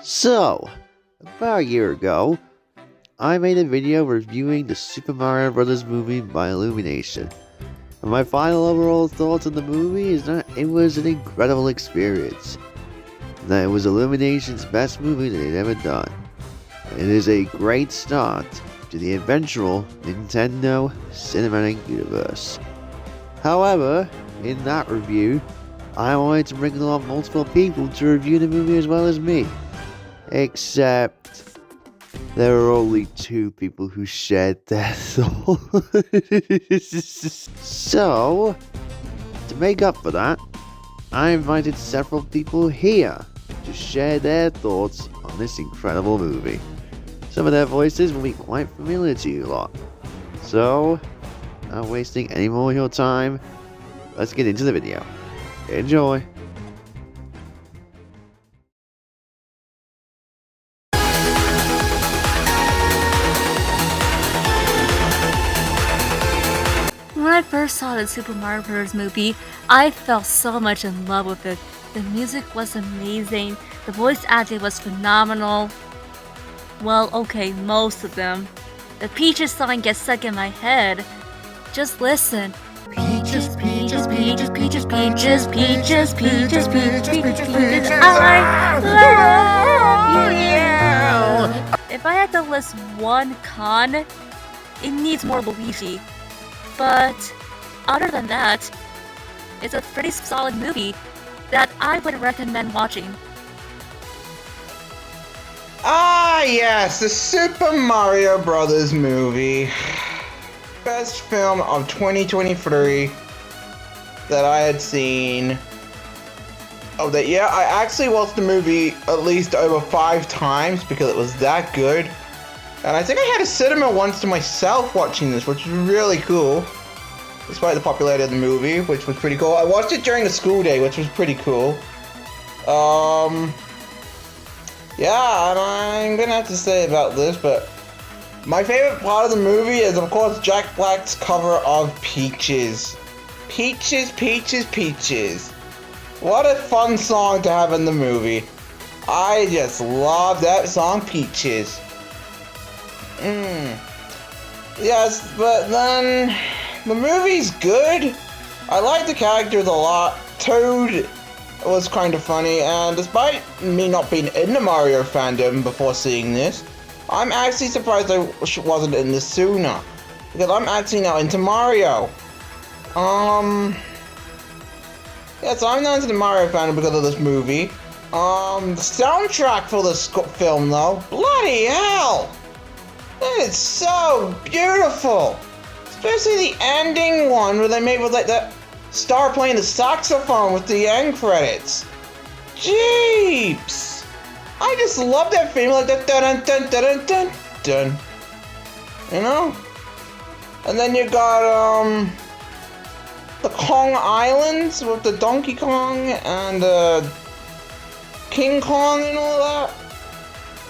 So, about a year ago, I made a video reviewing the Super Mario Bros. Movie by Illumination. And my final overall thoughts on the movie is that it was an incredible experience. That it was Illumination's best movie that they'd ever done. It is a great start to the eventual Nintendo Cinematic Universe. However, in that review, I wanted to bring along multiple people to review the movie as well as me. Except, there are only 2 people who shared their thoughts. So, to make up for that, I invited several people here to share their thoughts on this incredible movie. Some of their voices will be quite familiar to you lot. So, not wasting any more of your time, let's get into the video. Enjoy! When I first saw the Super Mario Bros. Movie, I fell so much in love with it. The music was amazing, the voice acting was phenomenal. Well, okay, most of them. The Peaches song gets stuck in my head. Just listen. Peaches, peaches, peaches, peaches, peaches, peaches, peaches, peaches, peaches, peaches, I love you. If I had to list one con, it needs more Luigi. But other than that, it's a pretty solid movie that I would recommend watching. Ah yes, the Super Mario Bros. Movie. Best film of 2023 that I had seen of the year. I actually watched the movie at least over 5 times because it was that good. And I think I had a cinema once to myself watching this, which was really cool. Despite the popularity of the movie, which was pretty cool. I watched it during the school day, which was pretty cool. Yeah, and I'm gonna have to say about this, but my favorite part of the movie is, of course, Jack Black's cover of Peaches. Peaches, peaches, peaches. What a fun song to have in the movie. I just love that song, Peaches. Yes, but then the movie's good. I like the characters a lot. Toad was kind of funny, and despite me not being in the Mario fandom before seeing this, I'm actually surprised I wasn't in this sooner, because I'm actually now into Mario. Yeah, so I'm now into the Mario fandom because of this movie. The soundtrack for this film, though, bloody hell! It's so beautiful! Especially the ending one where they made with like the star playing the saxophone with the end credits. Jeeps! I just love that theme, like that dun dun dun dun dun dun. You know? And then you got the Kong Islands with the Donkey Kong and King Kong and all that.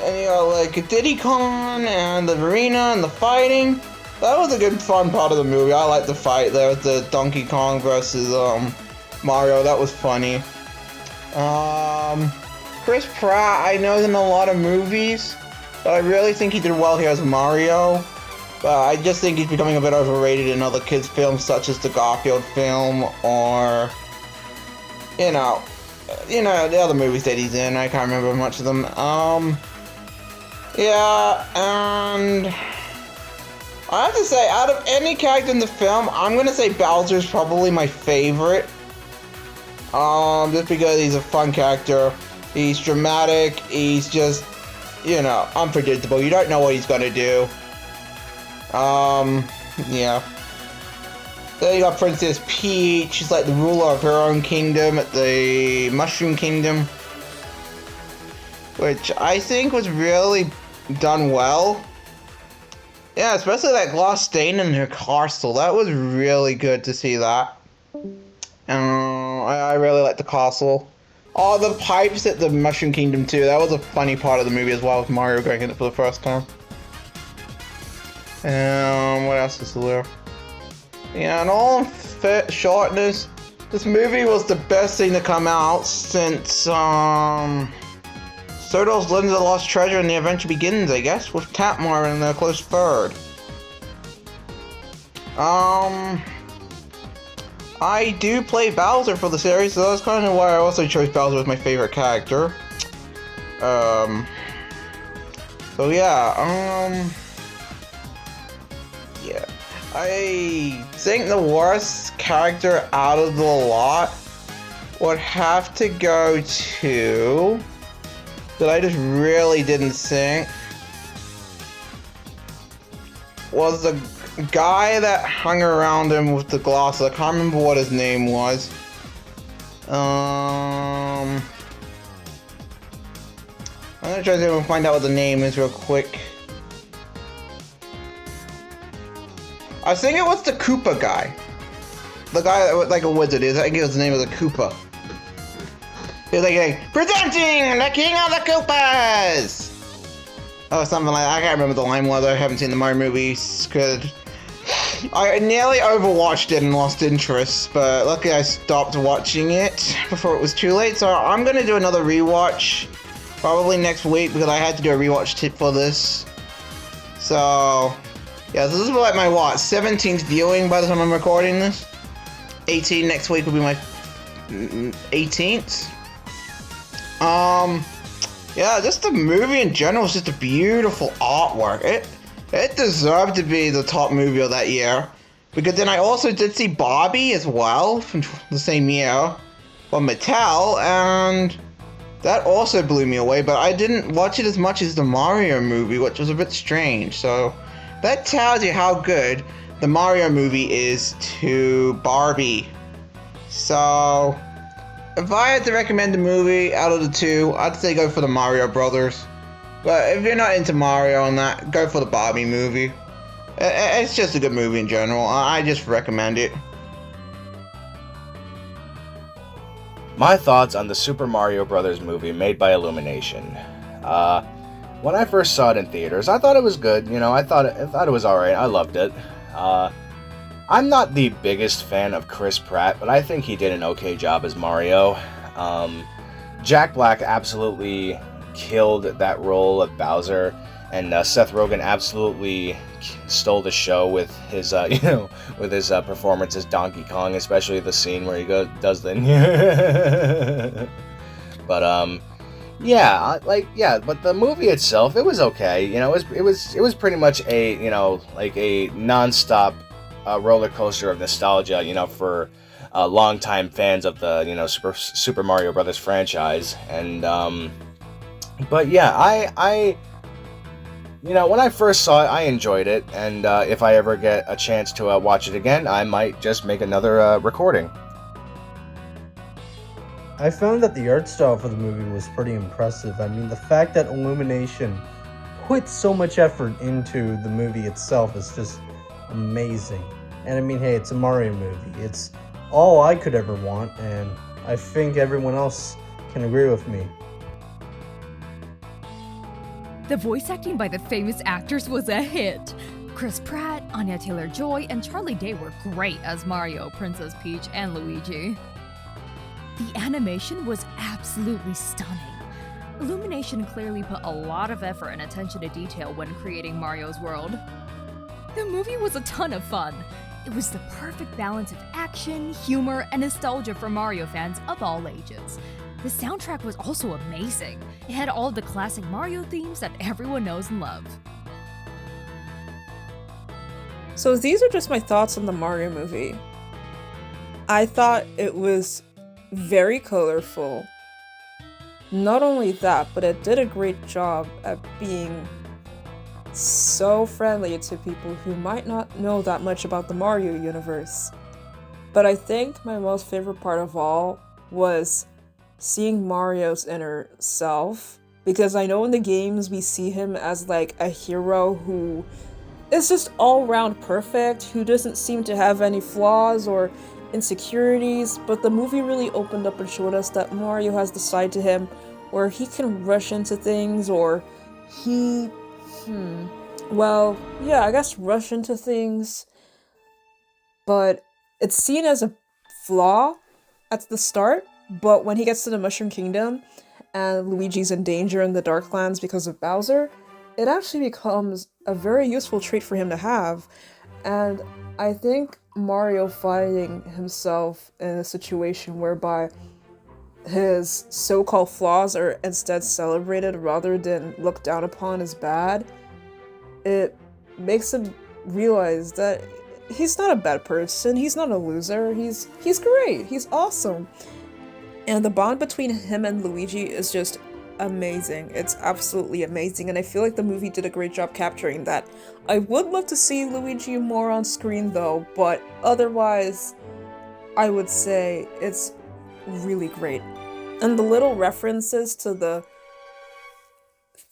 And you got like Diddy Kong and the arena and the fighting. That was a good fun part of the movie. I liked the fight there with the Donkey Kong versus Mario. That was funny. Chris Pratt, I know he's in a lot of movies, but I really think he did well here as Mario. But I just think he's becoming a bit overrated in other kids' films, such as the Garfield film, or you know, the other movies that he's in. I can't remember much of them. Yeah, and I have to say, out of any character in the film, I'm gonna say Bowser's probably my favorite. Just because he's a fun character, he's dramatic, he's just, unpredictable. You don't know what he's gonna do. Yeah. Then you got Princess Peach. She's like the ruler of her own kingdom at the Mushroom Kingdom, which I think was really done well. Yeah, especially that glass stain in her castle. That was really good to see that. I really like the castle. Oh, the pipes at the Mushroom Kingdom too. That was a funny part of the movie as well, with Mario going in it for the first time. What else is there? Yeah, and all shortness, this movie was the best thing to come out since Soto's Legend of the Lost Treasure and The Adventure Begins, I guess, with Tatmar in the close third. I do play Bowser for the series, so that's kind of why I also chose Bowser as my favorite character. So yeah, yeah. I think the worst character out of the lot would have to go to, that I just really didn't think, was the guy that hung around him with the glasses. I can't remember what his name was. I'm gonna try to find out what the name is real quick. I think it was the Koopa guy. The guy that was like a wizard is. I think it was the name of the Koopa. He was like, presenting the King of the Koopas! Oh, something like that. I can't remember the line was. I haven't seen the Mario movies. I nearly overwatched it and lost interest, but luckily I stopped watching it before it was too late. So I'm gonna do another rewatch probably next week because I had to do a rewatch tip for this. So yeah, this is like my 17th viewing by the time I'm recording this. 18 next week will be my 18th. Yeah, just the movie in general is just a beautiful artwork. It deserved to be the top movie of that year. Because then I also did see Barbie as well from the same year from Mattel, and that also blew me away, but I didn't watch it as much as the Mario movie, which was a bit strange. So that tells you how good the Mario movie is to Barbie. So if I had to recommend a movie out of the two, I'd say go for the Mario Brothers. But if you're not into Mario and that, go for the Barbie movie. It's just a good movie in general. I just recommend it. My thoughts on the Super Mario Bros. Movie made by Illumination. When I first saw it in theaters, I thought it was good. You know, I thought it was alright. I loved it. I'm not the biggest fan of Chris Pratt, but I think he did an okay job as Mario. Jack Black absolutely killed that role of Bowser, and Seth Rogen absolutely stole the show with his, with his performance as Donkey Kong, especially the scene where he does the. But but the movie itself, it was okay. You know, it was pretty much a like a nonstop roller coaster of nostalgia. You know, for longtime fans of the Super Mario Brothers franchise, and but yeah, I when I first saw it, I enjoyed it, and if I ever get a chance to watch it again, I might just make another recording. I found that the art style for the movie was pretty impressive. I mean, the fact that Illumination put so much effort into the movie itself is just amazing. And I mean, hey, it's a Mario movie. It's all I could ever want, and I think everyone else can agree with me. The voice acting by the famous actors was a hit. Chris Pratt, Anya Taylor-Joy, and Charlie Day were great as Mario, Princess Peach, and Luigi. The animation was absolutely stunning. Illumination clearly put a lot of effort and attention to detail when creating Mario's world. The movie was a ton of fun. It was the perfect balance of action, humor, and nostalgia for Mario fans of all ages. The soundtrack was also amazing. It had all the classic Mario themes that everyone knows and loves. So these are just my thoughts on the Mario movie. I thought it was very colorful. Not only that, but it did a great job at being so friendly to people who might not know that much about the Mario universe. But I think my most favorite part of all was seeing Mario's inner self, because I know in the games we see him as like a hero who is just all around perfect, who doesn't seem to have any flaws or insecurities, but the movie really opened up and showed us that Mario has the side to him where he can rush into things, or he, well, yeah, I guess rush into things, but it's seen as a flaw at the start, but when he gets to the Mushroom Kingdom and Luigi's in danger in the Darklands because of Bowser, it actually becomes a very useful trait for him to have. And I think Mario finding himself in a situation whereby his so-called flaws are instead celebrated rather than looked down upon as bad, it makes him realize that he's not a bad person, he's not a loser, he's great, he's awesome. And the bond between him and Luigi is just amazing. It's absolutely amazing, and I feel like the movie did a great job capturing that. I would love to see Luigi more on screen though, but otherwise, I would say it's really great. And the little references to the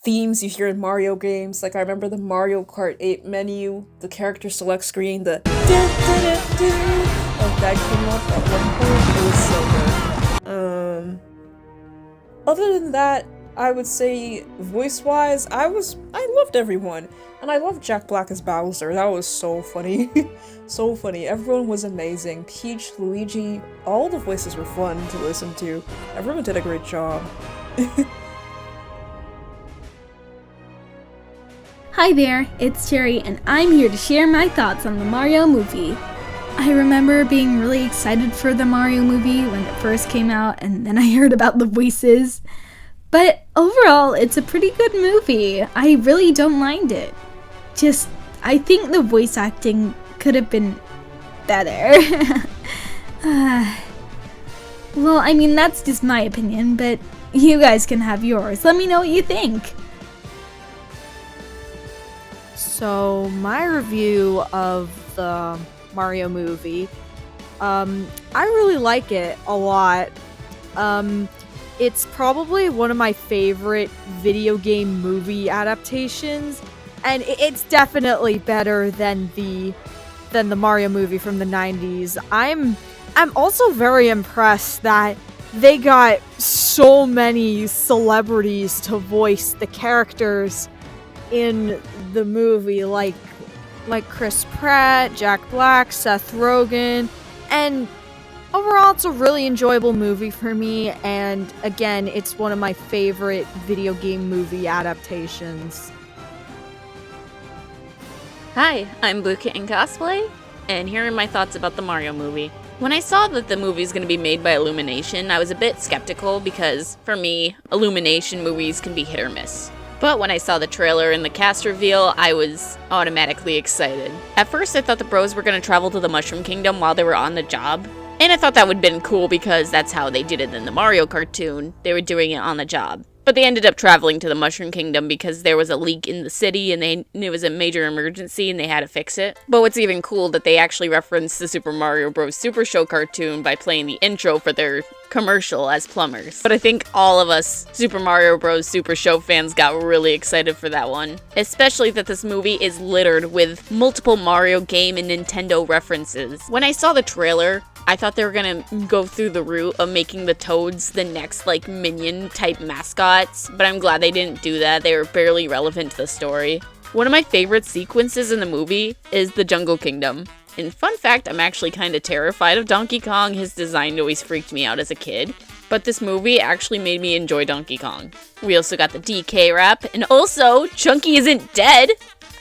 themes you hear in Mario games, like I remember the Mario Kart 8 menu, the character select screen, the like that came up at one point. It was so good. Other than that, I would say voice-wise, I loved everyone. And I loved Jack Black as Bowser. That was so funny. So funny. Everyone was amazing. Peach, Luigi, all the voices were fun to listen to. Everyone did a great job. Hi there, it's Cherry, and I'm here to share my thoughts on the Mario movie. I remember being really excited for the Mario movie when it first came out, and then I heard about the voices. But overall, it's a pretty good movie. I really don't mind it. Just, I think the voice acting could have been better. Well, I mean, that's just my opinion, but you guys can have yours. Let me know what you think. So, my review of the Mario movie, I really like it a lot. It's probably one of my favorite video game movie adaptations, and it's definitely better than the Mario movie from the 90s. I'm also very impressed that they got so many celebrities to voice the characters in the movie, like Chris Pratt, Jack Black, Seth Rogen, and overall it's a really enjoyable movie for me, and again, it's one of my favorite video game movie adaptations. Hi, I'm Blue Kitten Cosplay, and here are my thoughts about the Mario movie. When I saw that the movie is going to be made by Illumination, I was a bit skeptical because, for me, Illumination movies can be hit or miss. But when I saw the trailer and the cast reveal, I was automatically excited. At first, I thought the bros were going to travel to the Mushroom Kingdom while they were on the job. And I thought that would have been cool because that's how they did it in the Mario cartoon. They were doing it on the job. But they ended up traveling to the Mushroom Kingdom because there was a leak in the city and it was a major emergency and they had to fix it. But what's even cool that they actually referenced the Super Mario Bros. Super Show cartoon by playing the intro for their commercial as plumbers. But I think all of us Super Mario Bros. Super Show fans got really excited for that one. Especially that this movie is littered with multiple Mario game and Nintendo references. When I saw the trailer, I thought they were gonna go through the route of making the Toads the next, minion type mascots, but I'm glad they didn't do that. They were barely relevant to the story. One of my favorite sequences in the movie is the Jungle Kingdom. And fun fact, I'm actually kinda terrified of Donkey Kong. His design always freaked me out as a kid. But this movie actually made me enjoy Donkey Kong. We also got the DK rap, and also, Chunky isn't dead!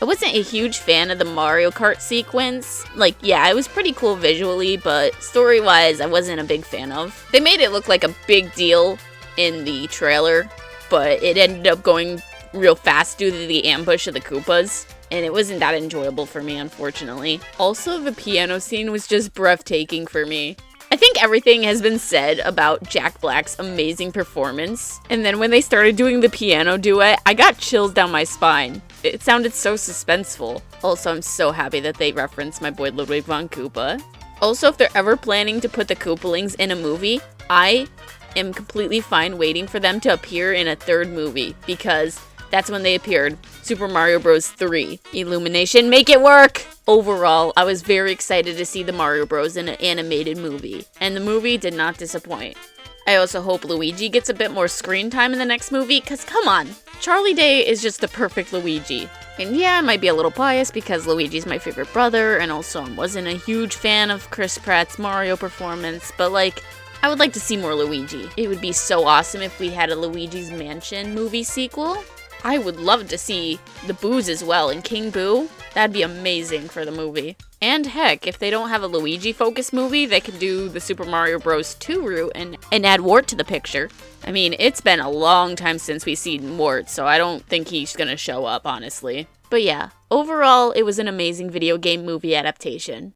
I wasn't a huge fan of the Mario Kart sequence. Yeah, it was pretty cool visually, but story-wise, I wasn't a big fan of. They made it look like a big deal in the trailer, but it ended up going real fast due to the ambush of the Koopas, and it wasn't that enjoyable for me, unfortunately. Also, the piano scene was just breathtaking for me. I think everything has been said about Jack Black's amazing performance, and then when they started doing the piano duet, I got chills down my spine. It sounded so suspenseful. Also, I'm so happy that they referenced my boy Ludwig von Koopa. Also, if they're ever planning to put the Koopalings in a movie, I am completely fine waiting for them to appear in a third movie, because That's when they appeared. Super Mario Bros. 3. Illumination, make it work! Overall, I was very excited to see the Mario Bros. In an animated movie, and the movie did not disappoint. I also hope Luigi gets a bit more screen time in the next movie, cause come on, Charlie Day is just the perfect Luigi. And yeah, I might be a little biased because Luigi's my favorite brother, and also I wasn't a huge fan of Chris Pratt's Mario performance, but like, I would like to see more Luigi. It would be so awesome if we had a Luigi's Mansion movie sequel. I would love to see the Boos as well in King Boo. That'd be amazing for the movie. And heck, if they don't have a Luigi-focused movie, they could do the Super Mario Bros. 2 route and add Wart to the picture. I mean, it's been a long time since we've seen Wart, so I don't think he's gonna show up, honestly. But yeah, overall, it was an amazing video game movie adaptation.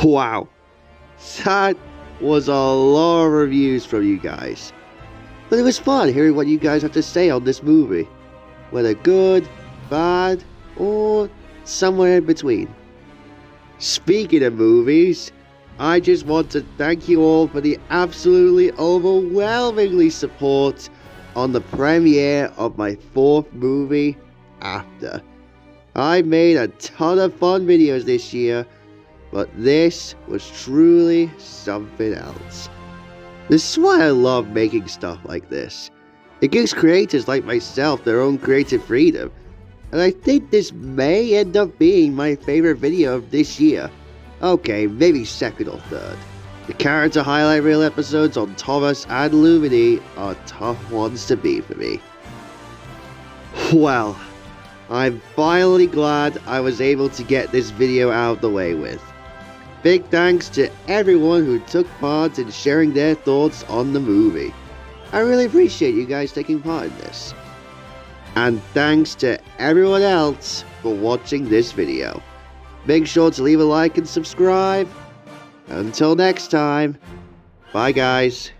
Wow, that was a lot of reviews from you guys. But it was fun hearing what you guys have to say on this movie. Whether good, bad, or somewhere in between. Speaking of movies, I just want to thank you all for the absolutely overwhelmingly support on the premiere of my 4th movie, After. I made a ton of fun videos this year, but this was truly something else. This is why I love making stuff like this. It gives creators like myself their own creative freedom, and I think this may end up being my favorite video of this year. Okay, maybe second or third. The character highlight reel episodes on Thomas and Lumini are tough ones to beat for me. Well, I'm finally glad I was able to get this video out of the way with. Big thanks to everyone who took part in sharing their thoughts on the movie. I really appreciate you guys taking part in this. And thanks to everyone else for watching this video. Make sure to leave a like and subscribe. Until next time, bye guys.